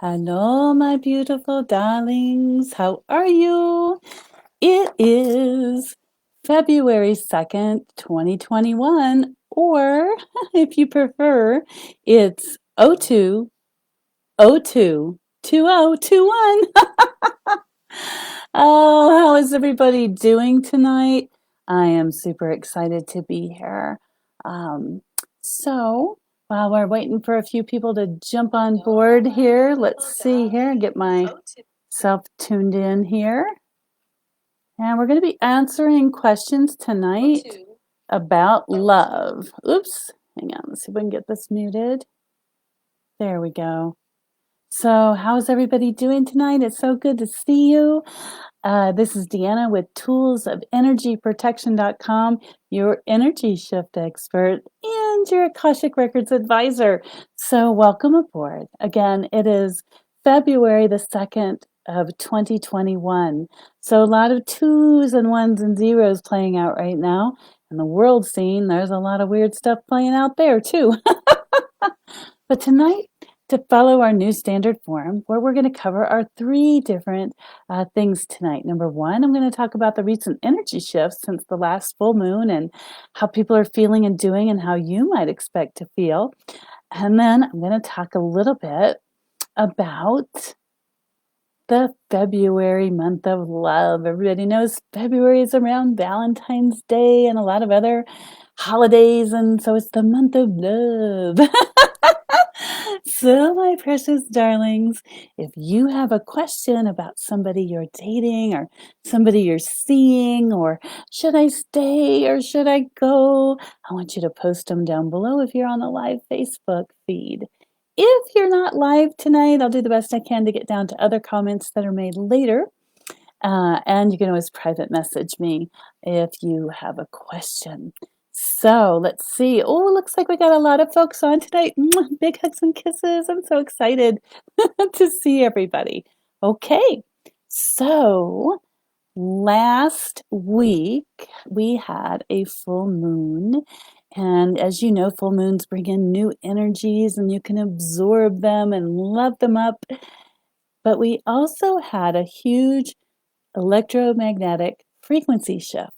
Hello, my beautiful darlings. How are you? It is February 2nd, 2021, or if you prefer, it's 02/02/2021. Oh, how is everybody doing tonight? I am super excited to be here. Um, so, while we're waiting for a few people to jump on board here, let's see here and get myself tuned in here. And we're going to be answering questions tonight about love. Oops, hang on, let's see if we can get this muted. There we go. So, how's everybody doing tonight? It's so good to see you. This is Deanna with toolsofenergyprotection.com, your energy shift expert and your Akashic Records advisor. So welcome aboard. Again, it is February the 2nd of 2021. So a lot of twos and ones and zeros playing out right now. In the world scene, there's a lot of weird stuff playing out there too. But tonight, to follow our new standard form, where we're going to cover our three different things tonight. Number one, I'm going to talk about the recent energy shifts since the last full moon and how people are feeling and doing and how you might expect to feel. And then I'm going to talk a little bit about the February month of love. Everybody knows February is around Valentine's Day and a lot of other holidays, and so it's the month of love. So, my precious darlings, if you have a question about somebody you're dating or somebody you're seeing, or should I stay or should I go, I want you to post them down below if you're on the live Facebook feed. If you're not live tonight, I'll do the best I can to get down to other comments that are made later. And you can always private message me if you have a question. So let's see. Oh, looks like we got a lot of folks on tonight. Big hugs and kisses. I'm so excited to see everybody. Okay, so last week we had a full moon. And as you know, full moons bring in new energies and you can absorb them and love them up. But we also had a huge electromagnetic frequency shift.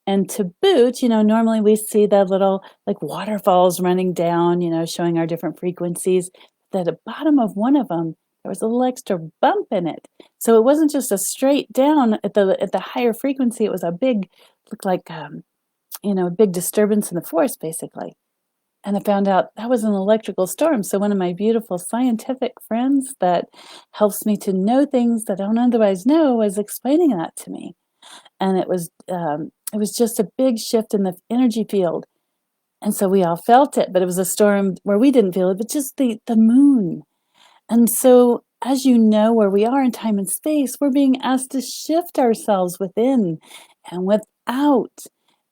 And to boot, normally we see the little like waterfalls running down, showing our different frequencies. At the bottom of one of them, there was a little extra bump in it. So it wasn't just a straight down at the higher frequency. It was a big, looked like, a big disturbance in the force, basically. And I found out that was an electrical storm. So one of my beautiful scientific friends that helps me to know things that I don't otherwise know was explaining that to me. And it was just a big shift in the energy field. And so we all felt it, but it was a storm where we didn't feel it, but just the moon. And so, as you know, where we are in time and space, we're being asked to shift ourselves within and without,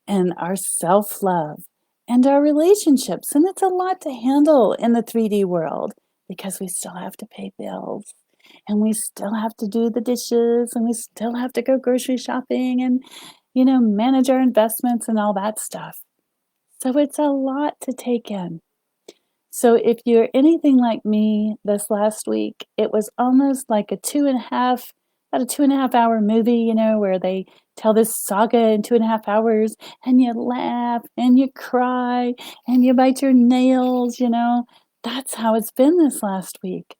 and our self-love and our relationships. And it's a lot to handle in the 3D world because we still have to pay bills and we still have to do the dishes and we still have to go grocery shopping and, manage our investments and all that stuff. So it's a lot to take in. So if you're anything like me this last week, it was almost like about a 2.5 hour movie, where they tell this saga in 2.5 hours and you laugh and you cry and you bite your nails, That's how it's been this last week.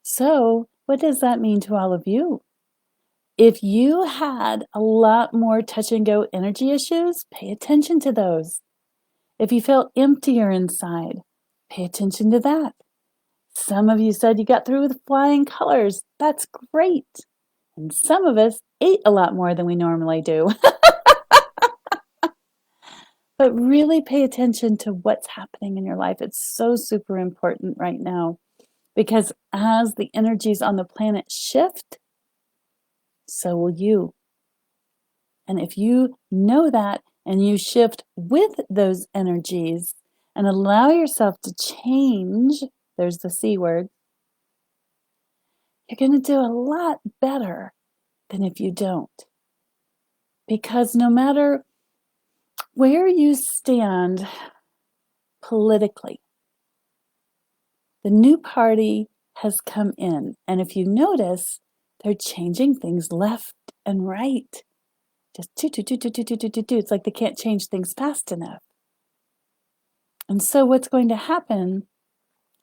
So what does that mean to all of you? If you had a lot more touch and go energy issues, pay attention to those. If you felt emptier inside, pay attention to that. Some of you said you got through with flying colors. That's great. And some of us ate a lot more than we normally do. But really pay attention to what's happening in your life. It's so super important right now because as the energies on the planet shift, so will you. And if you know that and you shift with those energies and allow yourself to change, there's the C word, you're going to do a lot better than if you don't. Because no matter where you stand politically, the new party has come in. And if you notice, they're changing things left and right. Just do. It's like they can't change things fast enough. And so what's going to happen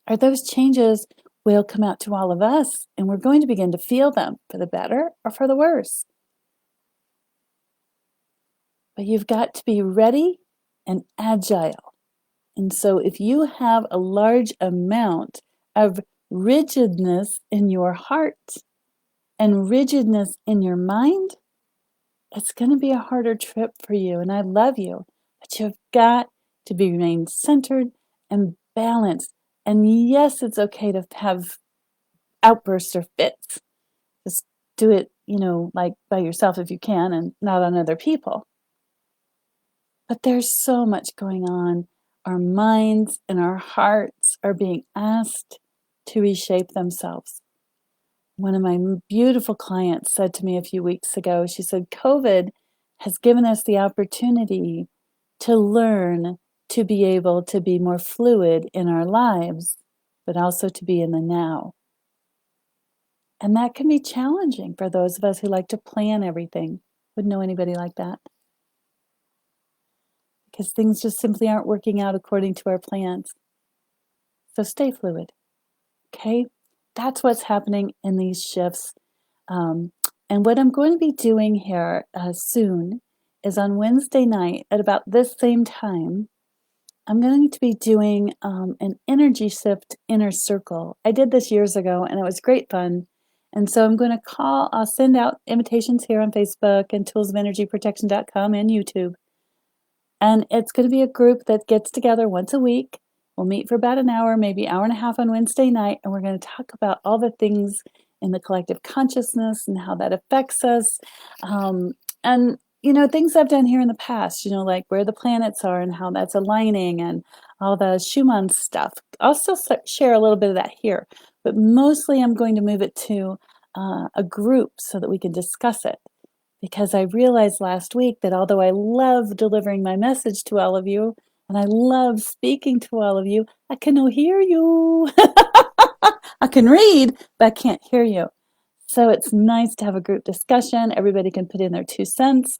are those changes will come out to all of us, and we're going to begin to feel them for the better or for the worse. But you've got to be ready and agile. And so if you have a large amount of rigidness in your heart and rigidness in your mind, it's going to be a harder trip for you. And I love you, but you've got to be remain centered and balanced. And yes, it's okay to have outbursts or fits. Just do it, like by yourself if you can and not on other people. But there's so much going on. Our minds and our hearts are being asked to reshape themselves. One of my beautiful clients said to me a few weeks ago, she said, COVID has given us the opportunity to learn to be able to be more fluid in our lives, but also to be in the now. And that can be challenging for those of us who like to plan everything. Wouldn't know anybody like that. Because things just simply aren't working out according to our plans. So stay fluid, okay? That's what's happening in these shifts. And what I'm going to be doing here soon is on Wednesday night at about this same time, I'm going to be doing an energy shift inner circle. I did this years ago and it was great fun. And so I'll send out invitations here on Facebook and toolsofenergyprotection.com and YouTube. And it's going to be a group that gets together once a week. We'll meet for about an hour, maybe hour and a half on Wednesday night, and we're going to talk about all the things in the collective consciousness and how that affects us. And, things I've done here in the past, like where the planets are and how that's aligning and all the Schumann stuff. I'll still share a little bit of that here, but mostly I'm going to move it to a group so that we can discuss it. Because I realized last week that although I love delivering my message to all of you, and I love speaking to all of you, I cannot hear you. I can read, but I can't hear you. So it's nice to have a group discussion. Everybody can put in their 2 cents.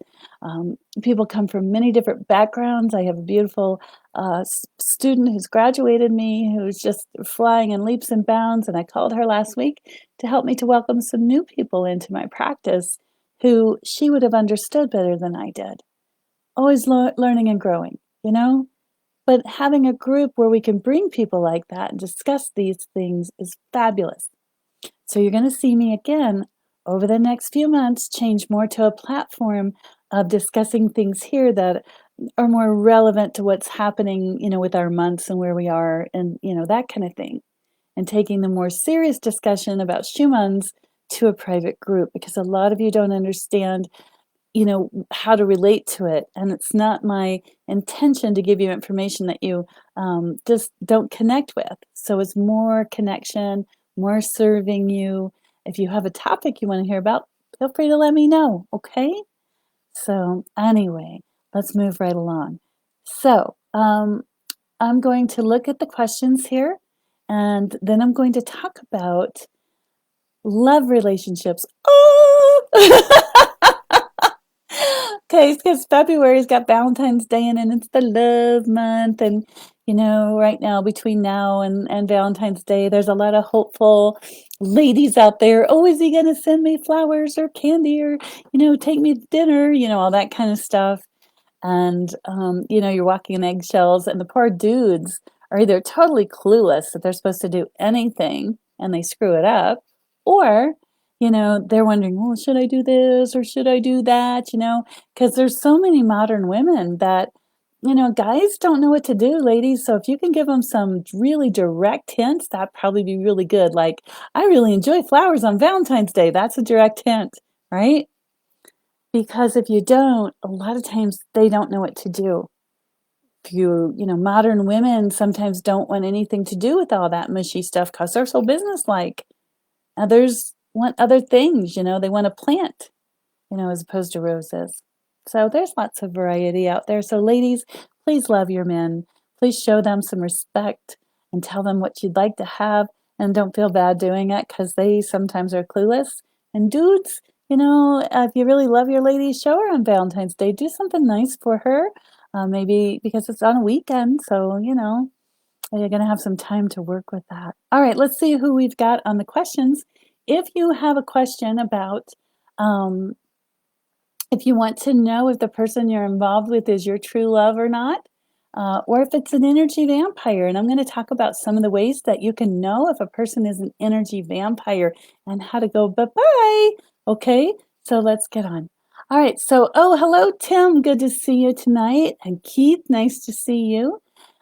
People come from many different backgrounds. I have a beautiful student who's graduated me, who's just flying in leaps and bounds, and I called her last week to help me to welcome some new people into my practice who she would have understood better than I did. Always learning and growing, But having a group where we can bring people like that and discuss these things is fabulous. So you're going to see me again over the next few months change more to a platform of discussing things here that are more relevant to what's happening, with our months and where we are and, that kind of thing. And taking the more serious discussion about Schumann's to a private group because a lot of you don't understand, how to relate to it. And it's not my intention to give you information that you just don't connect with. So it's more connection, more serving you. If you have a topic you want to hear about, feel free to let me know, okay? So anyway, let's move right along. So I'm going to look at the questions here, and then I'm going to talk about love relationships. Oh! Okay, because February's got Valentine's Day in it, and it's the love month. And, right now, between now and Valentine's Day, there's a lot of hopeful ladies out there. Oh, is he going to send me flowers or candy or, take me to dinner, all that kind of stuff. And, you're walking in eggshells, and the poor dudes are either totally clueless that they're supposed to do anything and they screw it up, or, they're wondering, well, should I do this or should I do that, because there's so many modern women that, guys don't know what to do, ladies. So if you can give them some really direct hints, that'd probably be really good. Like, I really enjoy flowers on Valentine's Day. That's a direct hint, right? Because if you don't, a lot of times they don't know what to do. Modern women sometimes don't want anything to do with all that mushy stuff because they're so businesslike. Others want other things, they want a plant, as opposed to roses. So there's lots of variety out there. So ladies, please love your men. Please show them some respect and tell them what you'd like to have. and don't feel bad doing it because they sometimes are clueless. And dudes, if you really love your lady, show her on Valentine's Day. Do something nice for her. Maybe because it's on a weekend, so you're going to have some time to work with that. All right, let's see who we've got on the questions. If you have a question about, if you want to know if the person you're involved with is your true love or not, or if it's an energy vampire, and I'm going to talk about some of the ways that you can know if a person is an energy vampire and how to go bye-bye. Okay, so let's get on. All right, so, hello, Tim. Good to see you tonight. And Keith, nice to see you.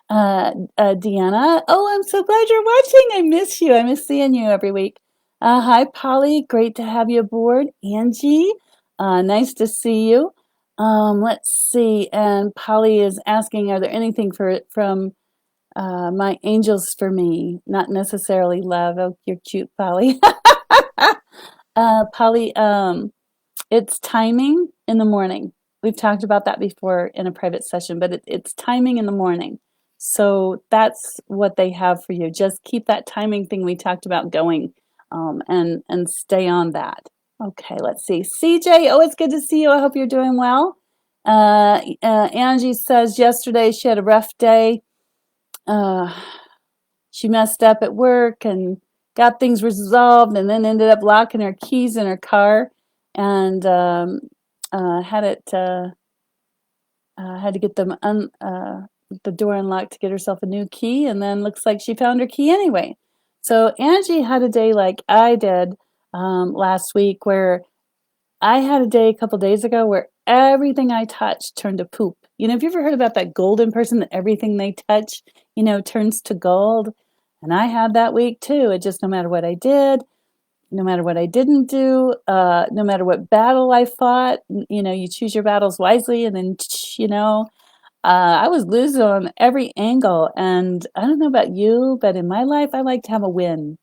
Deanna. Oh, I'm so glad you're watching. I miss you. I miss seeing you every week. Hi, Polly. Great to have you aboard. Angie, nice to see you. Let's see. And Polly is asking, are there anything from my angels for me? Not necessarily love. Oh, you're cute, Polly. Polly, it's timing in the morning. We've talked about that before in a private session, but it's timing in the morning. So that's what they have for you. Just keep that timing thing we talked about going, and stay on that. Okay, let's see. CJ, it's good to see you. I hope you're doing well. Angie says yesterday she had a rough day. She messed up at work and got things resolved, and then ended up locking her keys in her car, and had to get the door unlocked to get herself a new key, and then looks like she found her key anyway. So Angie had a day like I did last week, where I had a day a couple days ago where everything I touched turned to poop. Have you ever heard about that golden person that everything they touch, turns to gold? And I had that week too. It just, no matter what I did, no matter what I didn't do, no matter what battle I fought, you choose your battles wisely, and then, I was losing on every angle. And I don't know about you, but in my life, I like to have a win.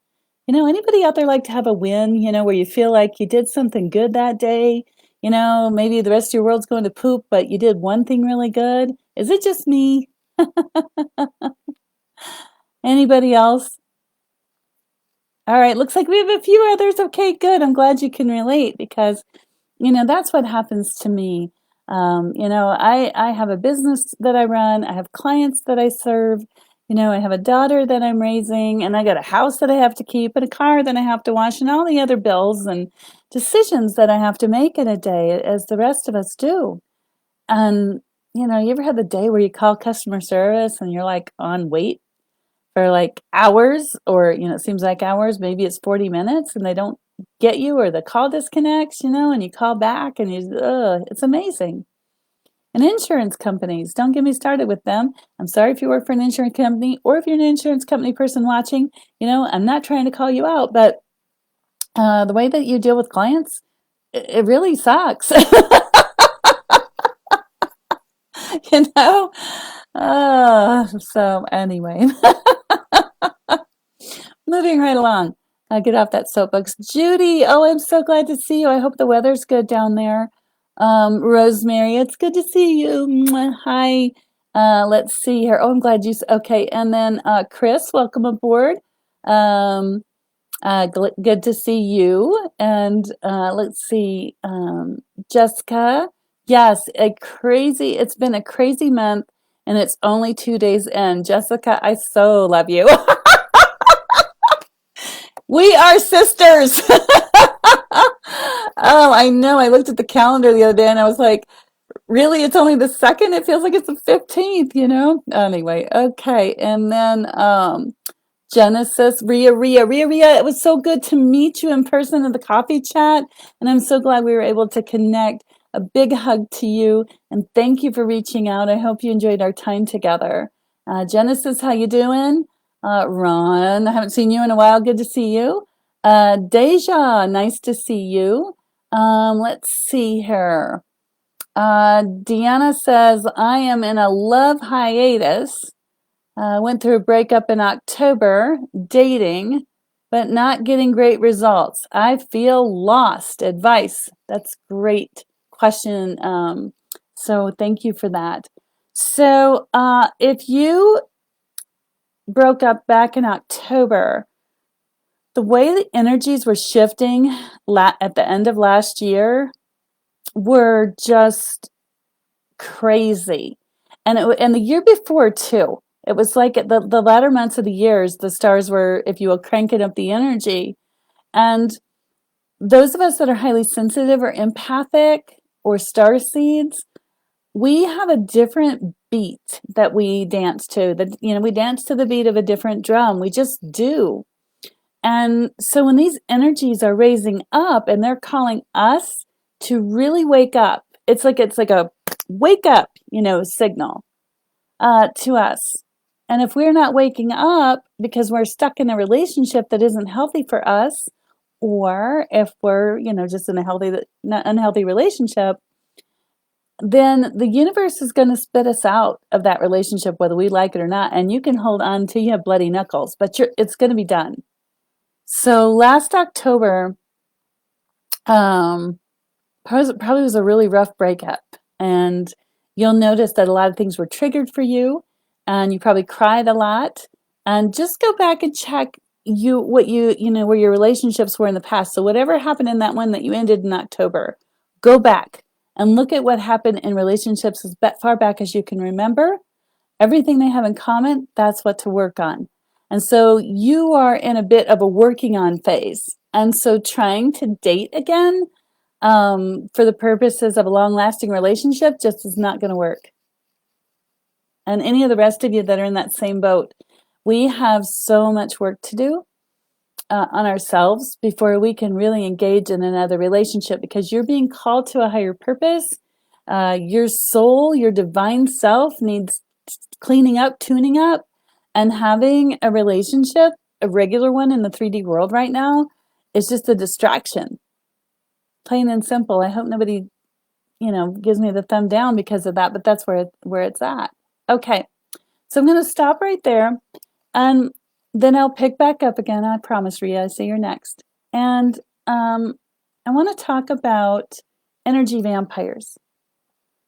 Anybody out there like to have a win, where you feel like you did something good that day? Maybe the rest of your world's going to poop, but you did one thing really good. Is it just me? Anybody else? All right, looks like we have a few others. Okay, good. I'm glad you can relate, because that's what happens to me. I have a business that I run. I have clients that I serve. I have a daughter that I'm raising, and I got a house that I have to keep, and a car that I have to wash, and all the other bills and decisions that I have to make in a day, as the rest of us do. And, you ever had the day where you call customer service and you're like on wait for like hours, or, it seems like hours, maybe it's 40 minutes, and they don't get you, or the call disconnects, and you call back, and it's amazing. And insurance companies, don't get me started with them. I'm sorry if you work for an insurance company, or if you're an insurance company person watching, I'm not trying to call you out, but the way that you deal with clients, it really sucks. you know? So anyway, moving right along. Get off that soapbox. Judy, I'm so glad to see you. I hope the weather's good down there. Rosemary, it's good to see you. Mwah. Hi. Let's see here. I'm glad you. Okay, and then Chris, welcome aboard. Good to see you. And let's see, Jessica. Yes, it's been a crazy month, and it's only 2 days in. Jessica, I so love you. We are sisters. I know. I looked at the calendar the other day and I was like, really? It's only the 2nd? It feels like it's the 15th, Anyway, okay. And then Genesis, Ria. It was so good to meet you in person in the coffee chat, and I'm so glad we were able to connect. A big hug to you, and thank you for reaching out. I hope you enjoyed our time together. Genesis, how you doing? Ron, I haven't seen you in a while. Good to see you. Deja, nice to see you. Let's see here. Deanna says, I am in a love hiatus. Went through a breakup in October, dating, but not getting great results. I feel lost. Advice. That's great question. So thank you for that. So if you broke up back in October, the way the energies were shifting at the end of last year were just crazy. And the year before too. It was like the latter months of the years, the stars were, if you will, cranking up the energy. And those of us that are highly sensitive or empathic or star seeds, we have a different beat that we dance to. We dance to the beat of a different drum. We just do. And so when these energies are raising up and they're calling us to really wake up, it's like a wake up, signal to us. And if we're not waking up because we're stuck in a relationship that isn't healthy for us, or if we're, just in a unhealthy relationship, then the universe is going to spit us out of that relationship, whether we like it or not. And you can hold on till you have bloody knuckles, but it's going to be done. So last October, probably was a really rough breakup. And you'll notice that a lot of things were triggered for you, and you probably cried a lot. And just go back and check where your relationships were in the past. So whatever happened in that one that you ended in October, go back and look at what happened in relationships as far back as you can remember. Everything they have in common, that's what to work on. And so you are in a bit of a working on phase. And so trying to date again for the purposes of a long-lasting relationship just is not going to work. And any of the rest of you that are in that same boat, we have so much work to do on ourselves before we can really engage in another relationship, because you're being called to a higher purpose. Your soul, your divine self needs cleaning up, tuning up, and having a relationship, a regular one in the 3D world right now, is just a distraction. Plain and simple. I hope nobody, gives me the thumb down because of that, but that's where it's at. Okay, so I'm going to stop right there, and then I'll pick back up again. I promise, Rhea. I see you're next. And I want to talk about energy vampires.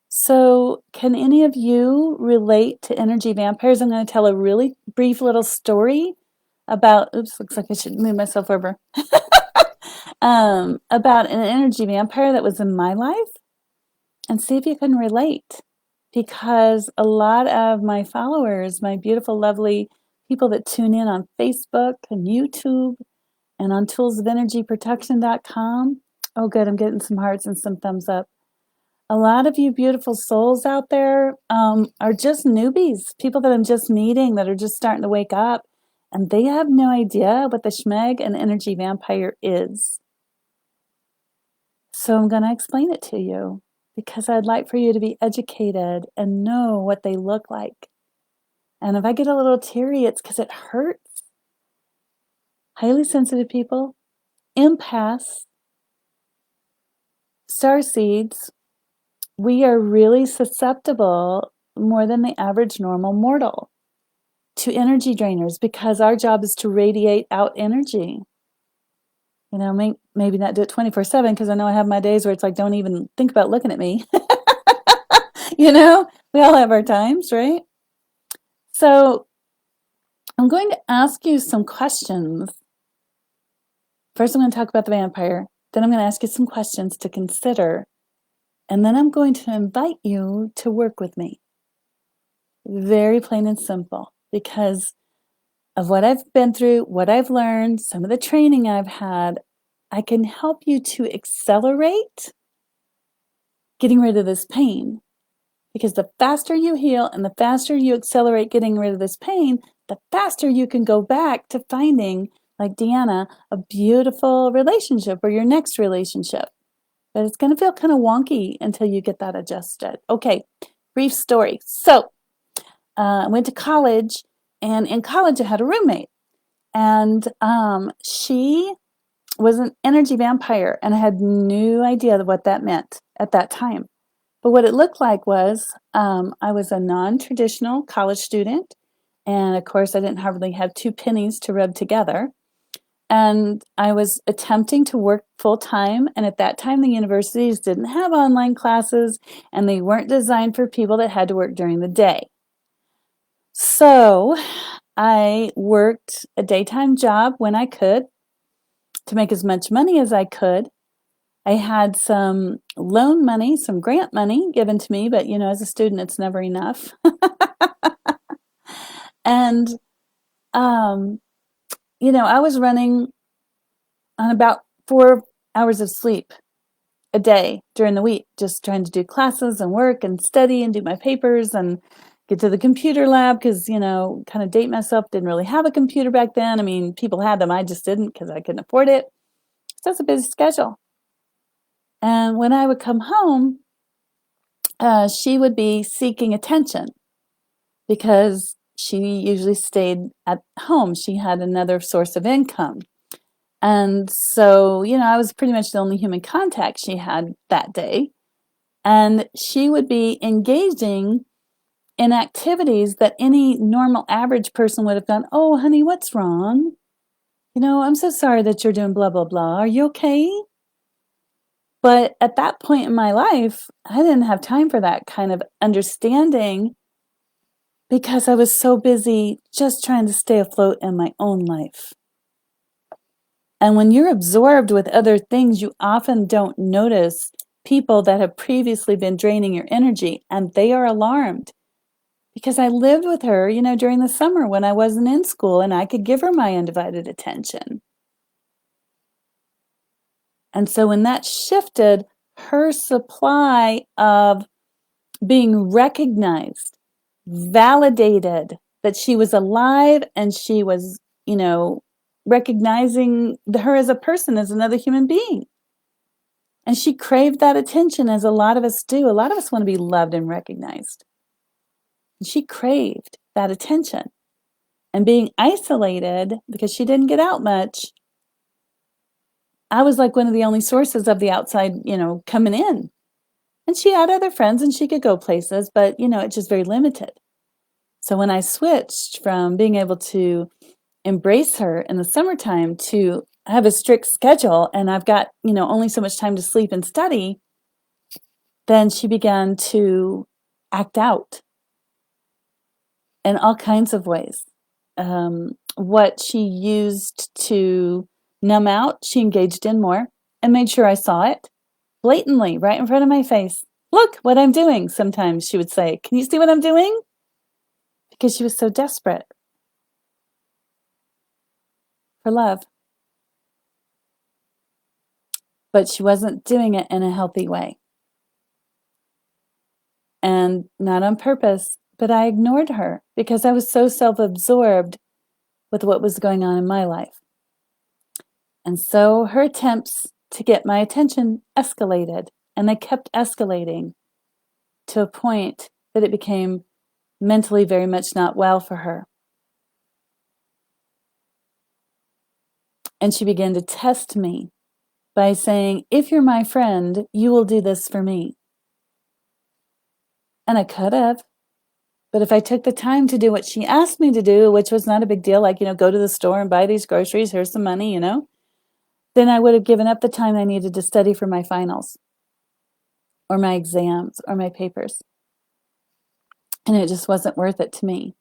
So can any of you relate to energy vampires? I'm going to tell a really brief little story about, looks like I should move myself over, about an energy vampire that was in my life, and see if you can relate. Because a lot of my followers, my beautiful, lovely people that tune in on Facebook and YouTube and on toolsofenergyprotection.com, oh good, I'm getting some hearts and some thumbs up. A lot of you beautiful souls out there are just newbies, people that I'm just meeting that are just starting to wake up, and they have no idea what the schmeg and energy vampire is. So I'm going to explain it to you, because I'd like for you to be educated and know what they look like. And if I get a little teary, it's because it hurts. Highly sensitive people, empaths, starseeds, we are really susceptible, more than the average normal mortal, to energy drainers, because our job is to radiate out energy. Maybe not do it 24/7, because I know I have my days where it's like, don't even think about looking at me. We all have our times, right? So I'm going to ask you some questions. First, I'm going to talk about the vampire. Then I'm going to ask you some questions to consider. And then I'm going to invite you to work with me. Very plain and simple, because of what I've been through, what I've learned, some of the training I've had, I can help you to accelerate getting rid of this pain. Because the faster you heal and the faster you accelerate getting rid of this pain, the faster you can go back to finding, like Deanna, a beautiful relationship or your next relationship. But it's going to feel kind of wonky until you get that adjusted. Okay, brief story. So I went to college, and in college I had a roommate. And she was an energy vampire, and I had no idea what that meant at that time. But what it looked like was I was a non-traditional college student, and of course I didn't hardly have two pennies to rub together. And I was attempting to work full-time, and at that time the universities didn't have online classes, and they weren't designed for people that had to work during the day. So I worked a daytime job when I could, to make as much money as I could. I had some loan money, some grant money given to me, but as a student, it's never enough. And, um, I was running on about 4 hours of sleep a day during the week, just trying to do classes and work and study and do my papers and get to the computer lab because, kind of date myself, didn't really have a computer back then. I mean, people had them. I just didn't because I couldn't afford it. So it's a busy schedule. And when I would come home, she would be seeking attention because she usually stayed at home. She had another source of income. And so, I was pretty much the only human contact she had that day. And she would be engaging in activities that any normal average person would have done. Oh, honey, what's wrong? I'm so sorry that you're doing blah, blah, blah. Are you okay? But at that point in my life, I didn't have time for that kind of understanding because I was so busy just trying to stay afloat in my own life. And when you're absorbed with other things, you often don't notice people that have previously been draining your energy, and they are alarmed. Because I lived with her, during the summer when I wasn't in school and I could give her my undivided attention. And so when that shifted, her supply of being recognized, validated that she was alive and she was, recognizing her as a person, as another human being. And she craved that attention, as a lot of us do. A lot of us want to be loved and recognized. And she craved that attention. And being isolated because she didn't get out much, I was like one of the only sources of the outside, coming in. And she had other friends and she could go places, but, it's just very limited. So when I switched from being able to embrace her in the summertime to have a strict schedule and I've got, only so much time to sleep and study, then she began to act out in all kinds of ways. What she used to numb out, she engaged in more and made sure I saw it blatantly right in front of my face. Look what I'm doing. Sometimes she would say, can you see what I'm doing? Because she was so desperate for love. But she wasn't doing it in a healthy way. And not on purpose, but I ignored her because I was so self-absorbed with what was going on in my life. And so her attempts to get my attention escalated, and they kept escalating to a point that it became mentally very much not well for her. And she began to test me by saying, if you're my friend, you will do this for me. And I could have. But if I took the time to do what she asked me to do, which was not a big deal, like, go to the store and buy these groceries, here's some money, then I would have given up the time I needed to study for my finals or my exams or my papers. And it just wasn't worth it to me.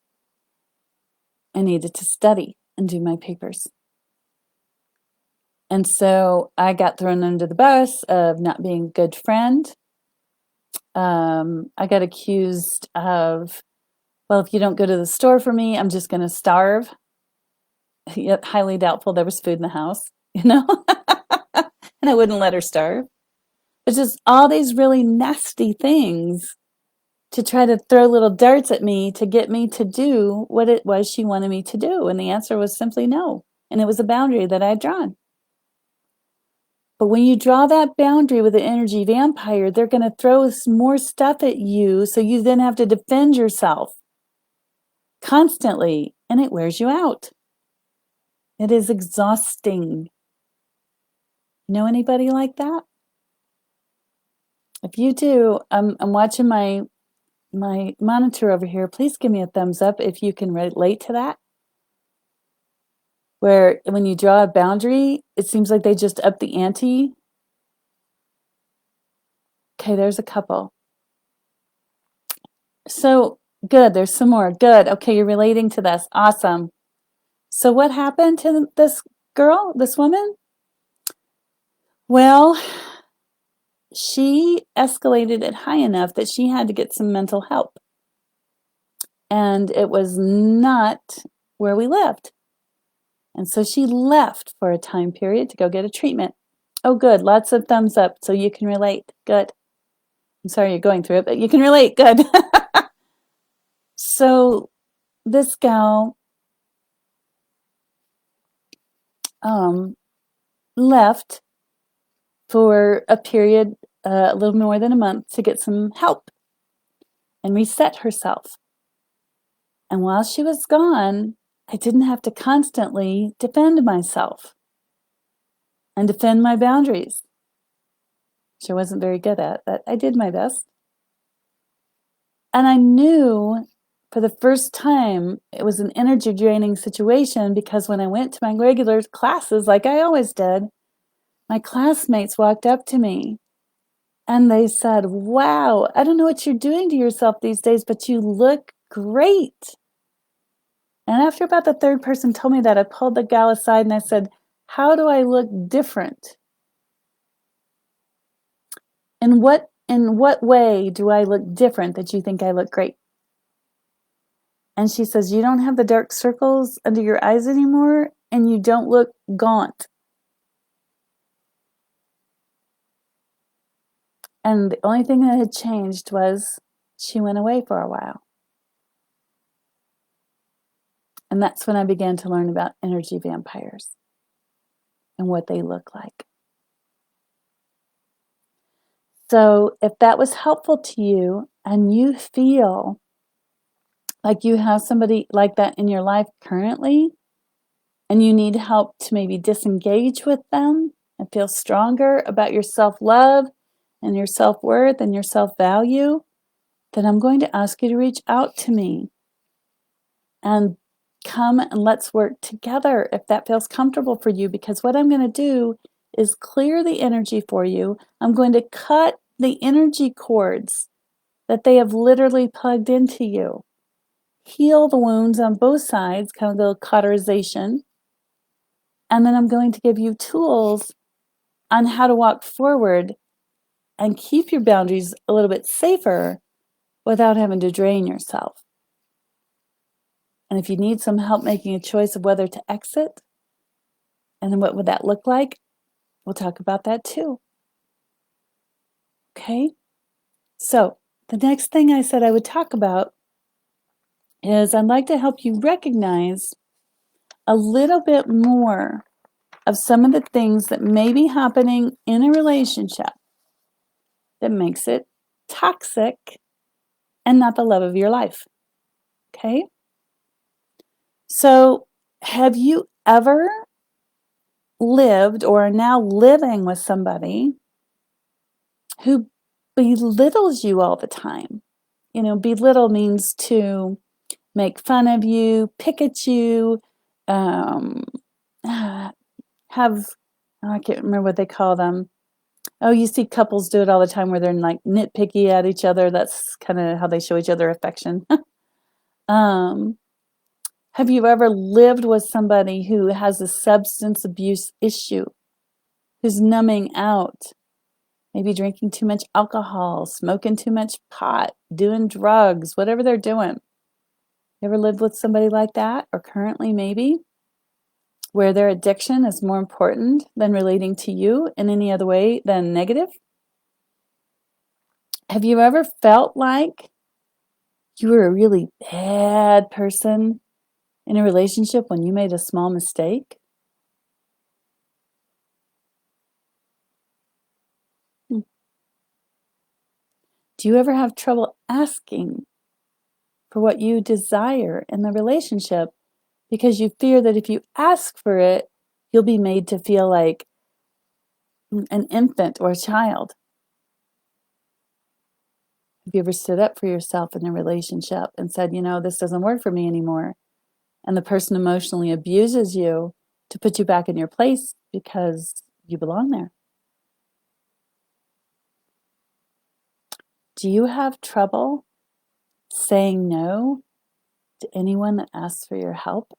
I needed to study and do my papers. And so I got thrown under the bus of not being a good friend. I got accused of, well, if you don't go to the store for me, I'm just going to starve. Yet highly doubtful there was food in the house, and I wouldn't let her starve. It's just all these really nasty things to try to throw little darts at me to get me to do what it was she wanted me to do. And the answer was simply no. And it was a boundary that I had drawn. But when you draw that boundary with an energy vampire, they're going to throw more stuff at you. So you then have to defend yourself constantly. And it wears you out. It is exhausting. Know anybody like that? If you do, I'm watching my monitor over here. Please give me a thumbs up if you can relate to that. Where when you draw a boundary, it seems like they just up the ante. Okay, there's a couple. So good, there's some more. Good. Okay, you're relating to this. Awesome. So what happened to this girl, this woman? Well, she escalated it high enough that she had to get some mental help. And it was not where we lived. And so she left for a time period to go get a treatment. Oh, good. Lots of thumbs up so you can relate. Good. I'm sorry you're going through it, but you can relate. Good. So this gal left for a period, a little more than a month, to get some help and reset herself. And while she was gone, I didn't have to constantly defend myself and defend my boundaries, which I wasn't very good at, but I did my best. And I knew for the first time it was an energy draining situation, because when I went to my regular classes, like I always did, my classmates walked up to me and they said, "Wow, I don't know what you're doing to yourself these days, but you look great." And after about the third person told me that, I pulled the gal aside and I said, "How do I look different? In what way do I look different that you think I look great?" And she says, "You don't have the dark circles under your eyes anymore, and you don't look gaunt." And the only thing that had changed was she went away for a while. And that's when I began to learn about energy vampires and what they look like. So if that was helpful to you and you feel like you have somebody like that in your life currently, and you need help to maybe disengage with them and feel stronger about your self-love and your self-worth and your self-value, then I'm going to ask you to reach out to me and come and let's work together if that feels comfortable for you. Because what I'm going to do is clear the energy for you. I'm going to cut the energy cords that they have literally plugged into you, heal the wounds on both sides, kind of the cauterization, and then I'm going to give you tools on how to walk forward and keep your boundaries a little bit safer without having to drain yourself. And if you need some help making a choice of whether to exit and then what would that look like, we'll talk about that too. Okay? So the next thing I said I would talk about is I'd like to help you recognize a little bit more of some of the things that may be happening in a relationship that makes it toxic and not the love of your life. Okay? So, have you ever lived or are now living with somebody who belittles you all the time? You know, belittle means to make fun of you, pick at you, um, have, I can't remember what they call them. Oh, you see couples do it all the time where they're like nitpicky at each other. That's kind of how they show each other affection. Have you ever lived with somebody who has a substance abuse issue, who's numbing out, maybe drinking too much alcohol, smoking too much pot, doing drugs, whatever they're doing? You ever lived with somebody like that, or currently maybe, where their addiction is more important than relating to you in any other way than negative? Have you ever felt like you were a really bad person in a relationship when you made a small mistake? Hmm. Do you ever have trouble asking for what you desire in the relationship because you fear that if you ask for it, you'll be made to feel like an infant or a child? Have you ever stood up for yourself in a relationship and said, you know, this doesn't work for me anymore? And the person emotionally abuses you to put you back in your place because you belong there. Do you have trouble saying no to anyone that asks for your help?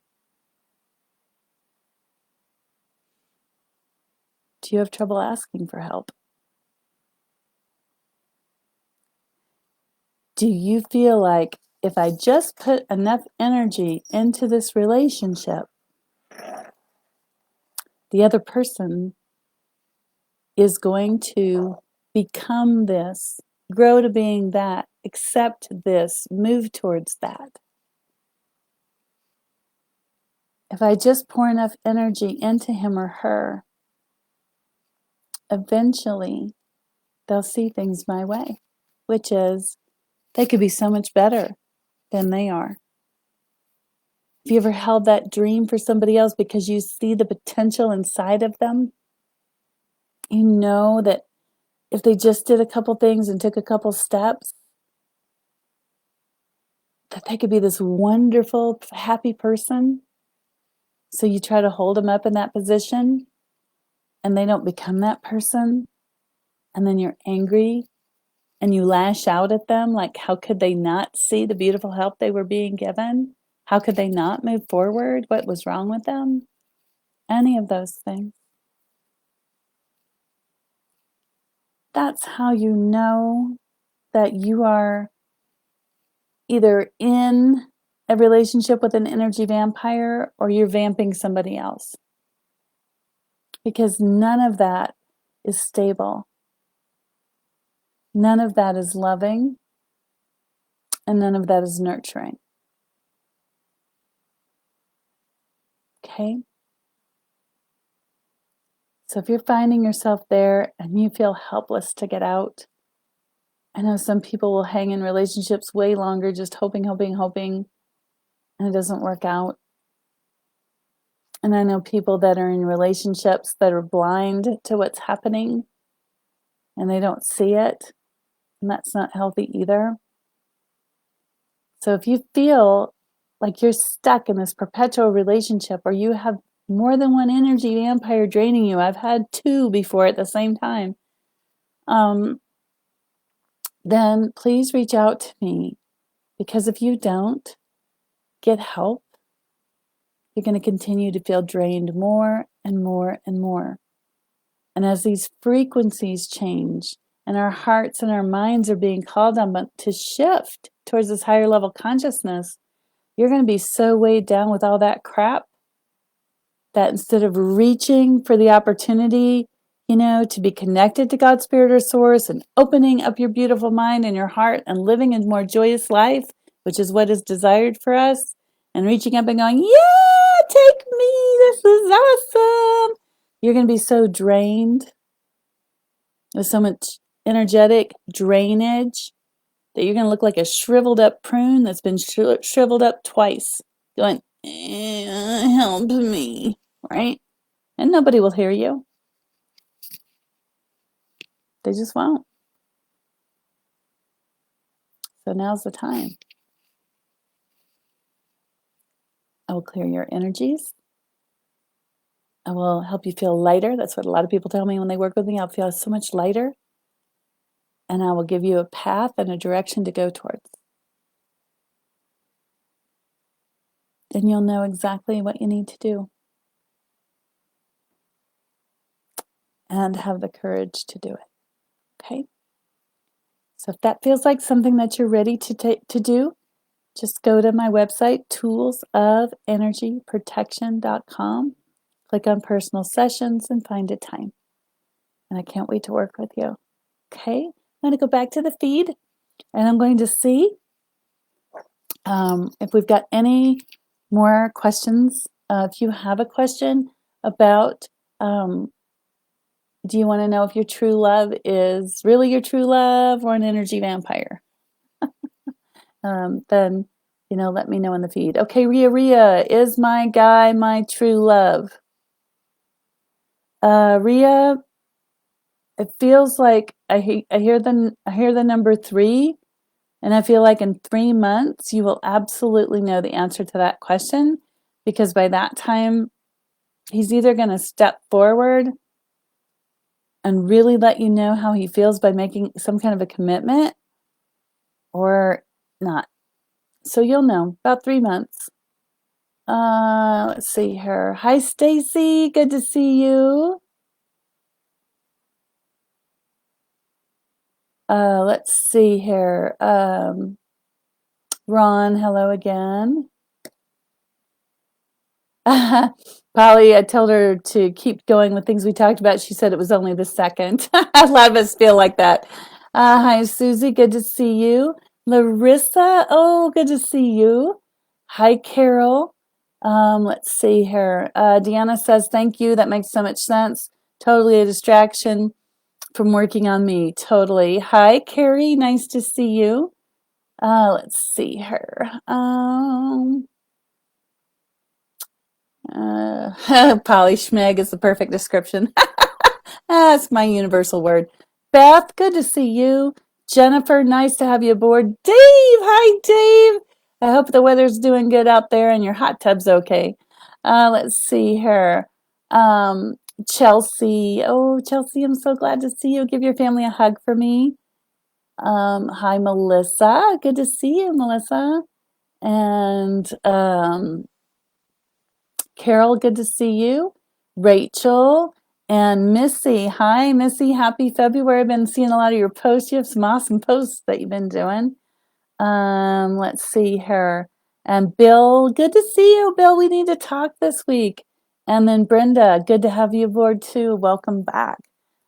Do you have trouble asking for help? Do you feel like if I just put enough energy into this relationship, the other person is going to become this, grow to being that, accept this, move towards that? If I just pour enough energy into him or her, eventually they'll see things my way, which is they could be so much better than they are. Have you ever held that dream for somebody else because you see the potential inside of them? You know that if they just did a couple things and took a couple steps, that they could be this wonderful, happy person. So you try to hold them up in that position and they don't become that person. And then you're angry and you lash out at them like, how could they not see the beautiful help they were being given? How could they not move forward? What was wrong with them? Any of those things. That's how you know that you are either in a relationship with an energy vampire or you're vamping somebody else. Because none of that is stable. None of that is loving. And none of that is nurturing. Okay? So if you're finding yourself there and you feel helpless to get out, I know some people will hang in relationships way longer just hoping, and it doesn't work out. And I know people that are in relationships that are blind to what's happening and they don't see it, and that's not healthy either. So if you feel like you're stuck in this perpetual relationship or you have more than one energy vampire draining you, I've had 2 before at the same time, then please reach out to me, because if you don't get help, you're going to continue to feel drained more and more and more. And as these frequencies change and our hearts and our minds are being called on to shift towards this higher level consciousness, you're going to be so weighed down with all that crap that instead of reaching for the opportunity, to be connected to God's Spirit or Source and opening up your beautiful mind and your heart and living a more joyous life, which is what is desired for us, and reaching up and going, yeah, take me, this is awesome. You're going to be so drained with so much energetic drainage that you're going to look like a shriveled up prune that's been shriveled up twice, going, help me, right? And nobody will hear you. They just won't. So now's the time. I will clear your energies. I will help you feel lighter. That's what a lot of people tell me when they work with me. I'll feel so much lighter. And I will give you a path and a direction to go towards. Then you'll know exactly what you need to do. And have the courage to do it. Okay? So if that feels like something that you're ready to do, just go to my website, toolsofenergyprotection.com. Click on personal sessions and find a time. And I can't wait to work with you. Okay, I'm going to go back to the feed and I'm going to see if we've got any more questions. If you have a question about, do you want to know if your true love is really your true love or an energy vampire? Then, let me know in the feed. Okay, Ria, is my guy my true love? Ria, it feels like I hear the number 3, and I feel like in 3 months you will absolutely know the answer to that question, because by that time he's either going to step forward and really let you know how he feels by making some kind of a commitment or not. So you'll know about 3 months. Let's see here. Hi, Stacy. Good to see you. Let's see here. Ron, hello again. Polly, I told her to keep going with things we talked about. She said it was only the second. A lot of us feel like that. Hi, Susie. Good to see you. Larissa. Oh, good to see you. Hi, Carol. Let's see here. Deanna says, thank you. That makes so much sense. Totally a distraction from working on me. Totally. Hi, Carrie. Nice to see you. Let's see her. Polly Schmeg is the perfect description. That's my universal word. Beth, good to see you. Jennifer, nice to have you aboard. Dave, hi, Dave. I hope the weather's doing good out there and your hot tub's okay. Let's see here. Chelsea. Oh, Chelsea, I'm so glad to see you. Give your family a hug for me. Hi, Melissa. Good to see you, Melissa. And Carol, good to see you. Rachel and Missy. Hi, Missy. Happy February. I've been seeing a lot of your posts. You have some awesome posts that you've been doing. Let's see here. And Bill, good to see you, Bill. We need to talk this week. And then Brenda, good to have you aboard too. Welcome back.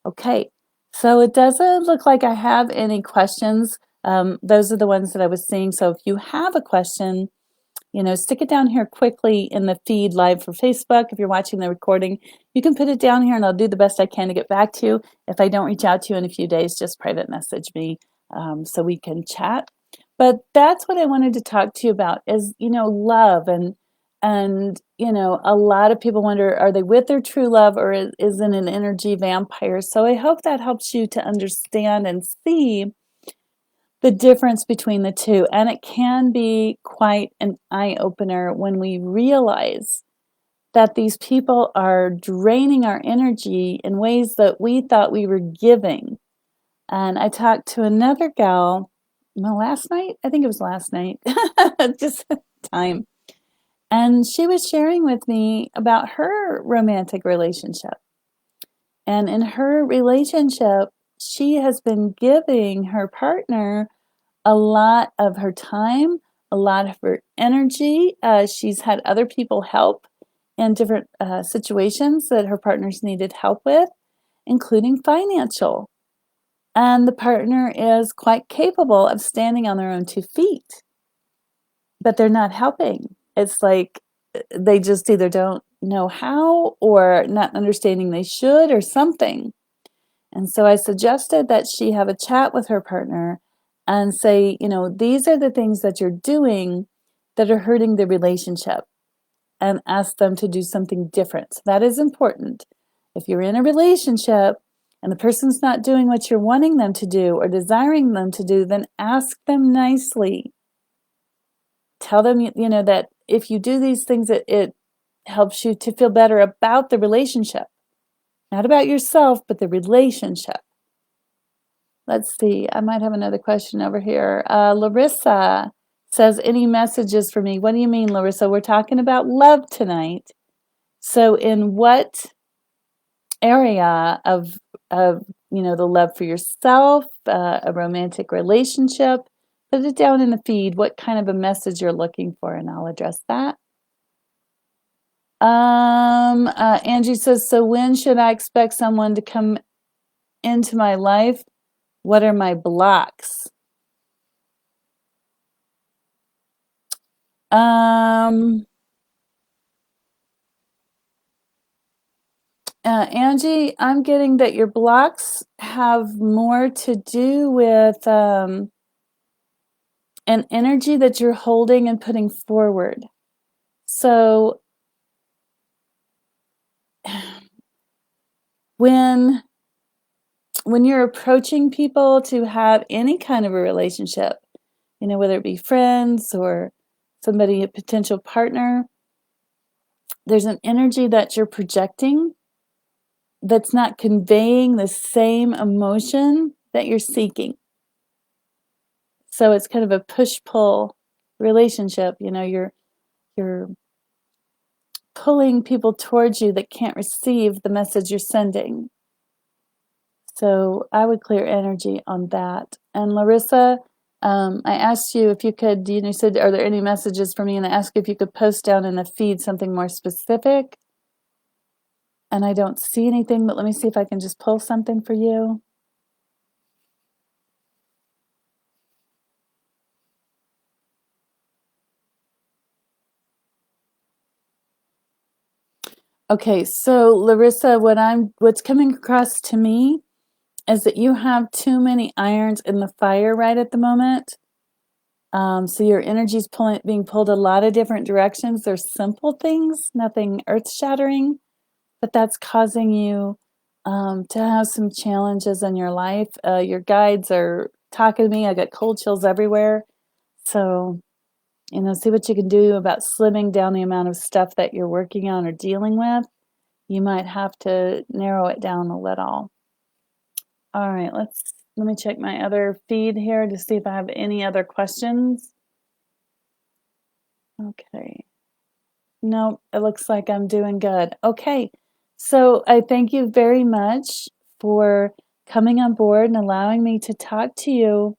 Okay, so it doesn't look like I have any questions. Those are the ones that I was seeing. So if you have a question, stick it down here quickly in the feed live for Facebook. If you're watching the recording, you can put it down here and I'll do the best I can to get back to you. If I don't reach out to you in a few days, just private message me so we can chat. But that's what I wanted to talk to you about is, love and a lot of people wonder, are they with their true love or is it an energy vampire? So I hope that helps you to understand and see the difference between the two. And it can be quite an eye opener when we realize that these people are draining our energy in ways that we thought we were giving. And I talked to another gal, last night, I think it was last night, just time. And she was sharing with me about her romantic relationship. And in her relationship, she has been giving her partner a lot of her time, a lot of her energy. She's had other people help in different situations that her partners needed help with, including financial. And the partner is quite capable of standing on their own 2 feet, but they're not helping. It's like they just either don't know how or not understanding they should or something. And so I suggested that she have a chat with her partner and say, these are the things that you're doing that are hurting the relationship, and ask them to do something different. So that is important. If you're in a relationship and the person's not doing what you're wanting them to do or desiring them to do, then ask them nicely. Tell them, that if you do these things, it helps you to feel better about the relationship. Not about yourself, but the relationship. Let's see. I might have another question over here. Larissa says, any messages for me? What do you mean, Larissa? We're talking about love tonight. So in what area of the love for yourself, a romantic relationship, put it down in the feed, what kind of a message you're looking for, and I'll address that. Angie says, so when should I expect someone to come into my life? What are my blocks? Angie, I'm getting that your blocks have more to do with an energy that you're holding and putting forward. So when you're approaching people to have any kind of a relationship, whether it be friends or somebody, a potential partner, there's an energy that you're projecting that's not conveying the same emotion that you're seeking. So it's kind of a push-pull relationship. You're pulling people towards you that can't receive the message you're sending. So I would clear energy on that. And Larissa, I asked you if you could, you said, are there any messages for me? And I asked if you could post down in the feed something more specific. And I don't see anything, but let me see if I can just pull something for you. Okay, so Larissa, what's coming across to me is that you have too many irons in the fire right at the moment. So your energy's being pulled a lot of different directions. There's simple things, nothing earth-shattering, but that's causing you to have some challenges in your life. Your guides are talking to me. I got cold chills everywhere. So, see what you can do about slimming down the amount of stuff that you're working on or dealing with. You might have to narrow it down a little. All right, let me check my other feed here to see if I have any other questions. Okay. No, it looks like I'm doing good. Okay. So I thank you very much for coming on board and allowing me to talk to you,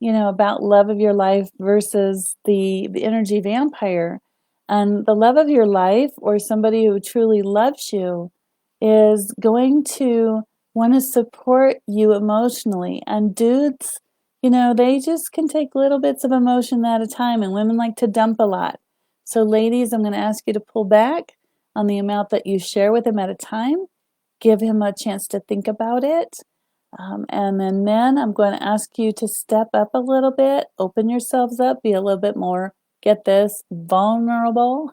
about love of your life versus the energy vampire. And the love of your life, or somebody who truly loves you, is going to want to support you emotionally. And dudes, they just can take little bits of emotion at a time, and women like to dump a lot. So, ladies, I'm going to ask you to pull back on the amount that you share with him at a time. Give him a chance to think about it. And then men, I'm going to ask you to step up a little bit, open yourselves up, be a little bit more, get this, vulnerable.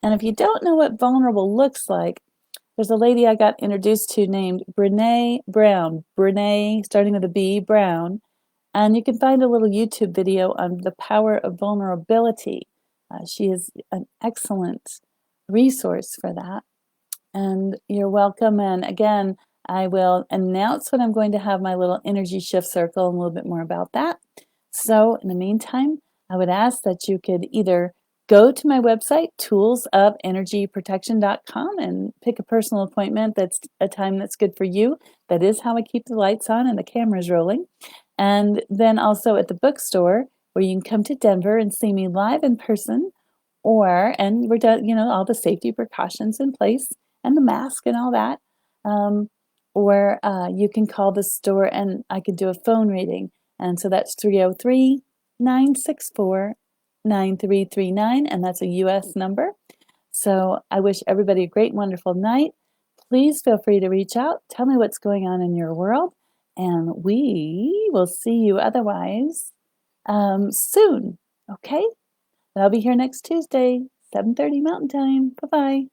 And if you don't know what vulnerable looks like, there's a lady I got introduced to named Brene Brown. Brene, starting with a B, Brown. And you can find a little YouTube video on the power of vulnerability. She is an excellent resource for that. And you're welcome. And again, I will announce when I'm going to have my little energy shift circle and a little bit more about that. So in the meantime, I would ask that you could either go to my website, toolsofenergyprotection.com, and pick a personal appointment that's a time that's good for you. That is how I keep the lights on and the cameras rolling. And then also at the bookstore, where you can come to Denver and see me live in person, and we're done, all the safety precautions in place and the mask and all that. Or you can call the store and I could do a phone reading. And so that's 303-964-9339, and that's a US number. So I wish everybody a great, wonderful night. Please feel free to reach out. Tell me what's going on in your world, and we will see you otherwise soon. Okay? And I'll be here next Tuesday, 7:30 Mountain Time. Bye-bye.